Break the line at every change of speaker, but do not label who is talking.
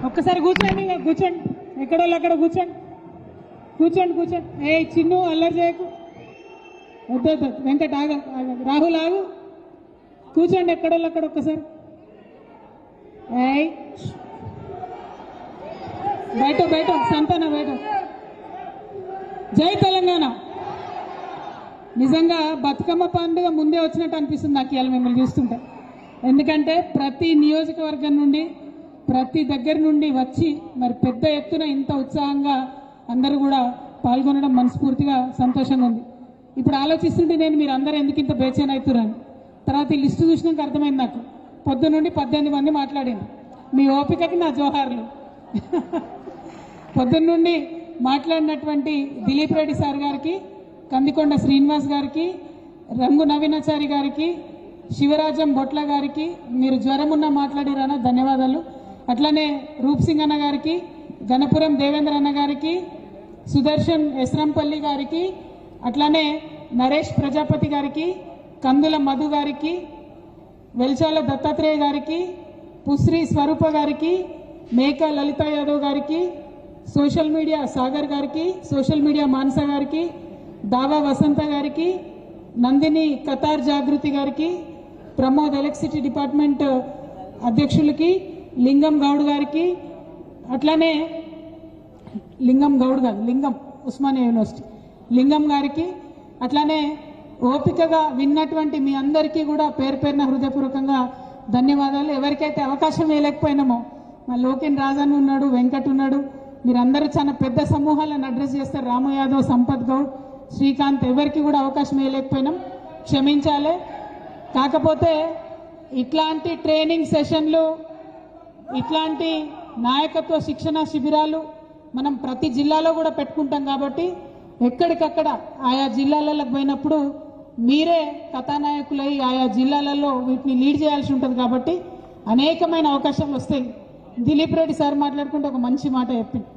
ఒక్కసారి కూర్చోండి, కూర్చోండి, ఎక్కడోళ్ళు అక్కడ కూర్చోండి, కూర్చోండి, కూర్చోండి. ఏ చిన్ను అల్లరి చేయకు, వద్దు, వెంకట్ ఆగ, రాహుల్ ఆగు, కూర్చోండి ఎక్కడోళ్ళు అక్కడ. ఒక్కసారి ఏయ్ బయట సంతాన బయట. జై తెలంగాణ. నిజంగా బతుకమ్మ పండుగ ముందే వచ్చినట్టు అనిపిస్తుంది నాకు ఇవాళ మిమ్మల్ని చూస్తుంటే. ఎందుకంటే ప్రతి నియోజకవర్గం నుండి ప్రతి దగ్గర నుండి వచ్చి మరి పెద్ద ఎత్తున ఇంత ఉత్సాహంగా అందరూ కూడా పాల్గొనడం మనస్ఫూర్తిగా సంతోషంగా ఉంది. ఇప్పుడు ఆలోచిస్తుంటే నేను మీరు అందరూ ఎందుకు ఇంత బేచైన్ అవుతున్నాను. తర్వాత ఈ లిస్టు చూసినాక అర్థమైంది నాకు. పొద్దు నుండి 18 మంది మాట్లాడింది. మీ ఓపికకి నా జోహార్లు. పొద్దున్న నుండి మాట్లాడినటువంటి దిలీప్ రెడ్డి సార్ గారికి, కందికొండ శ్రీనివాస్ గారికి, రంగు నవీనాచారి గారికి, శివరాజం బొట్ల గారికి, మీరు జ్వరం ఉన్నా మాట్లాడిరానా ధన్యవాదాలు. అట్లనే రూప్ సింగ్ అన్న గారికి, గణపురం దేవేంద్ర అన్న గారికి, సుదర్శన్ ఎస్రంపల్లి గారికి, అట్లనే నరేష్ ప్రజాపతి గారికి, కందుల మధు గారికి, వెల్చాల దత్తాత్రేయ గారికి, పుశ్రీ స్వరూప గారికి, మేకా లలిత యాదవ్ గారికి, సోషల్ మీడియా సాగర్ గారికి, సోషల్ మీడియా మానస గారికి, దావా వసంత గారికి, నందిని కతార్ జాగృతి గారికి, ప్రమోద్ ఎలక్ట్రిసిటీ డిపార్ట్మెంట్ అధ్యక్షులకి, లింగం గౌడ్ గారికి, అట్లనే లింగం గౌడ్ గారు లింగం ఉస్మానియా యూనివర్సిటీ లింగం గారికి, అట్లానే ఓపికగా విన్నటువంటి మీ అందరికీ కూడా పేరు పేరున హృదయపూర్వకంగా ధన్యవాదాలు. ఎవరికైతే అవకాశం వేయలేకపోయినామో, మా లోకేన్ రాజన్ ఉన్నాడు, వెంకట్ ఉన్నాడు, మీరందరూ చాలా పెద్ద సమూహాలను అడ్రస్ చేస్తారు. రాము యాదవ్, సంపత్ గౌడ్, శ్రీకాంత్, ఎవరికి కూడా అవకాశం వేయలేకపోయినాం, క్షమించాలి. కాకపోతే ఇట్లాంటి ట్రైనింగ్ సెషన్లు, ఇట్లాంటి నాయకత్వ శిక్షణ శిబిరాలు మనం ప్రతి జిల్లాలో కూడా పెట్టుకుంటాం. కాబట్టి ఎక్కడికక్కడ ఆయా జిల్లాలకు పోయినప్పుడు మీరే కథానాయకులై ఆయా జిల్లాలలో వీటిని లీడ్ చేయాల్సి ఉంటుంది. కాబట్టి అనేకమైన అవకాశాలు వస్తాయి. దిలీప్ రెడ్డి సార్ మాట్లాడుకుంటే ఒక మంచి మాట చెప్పింది.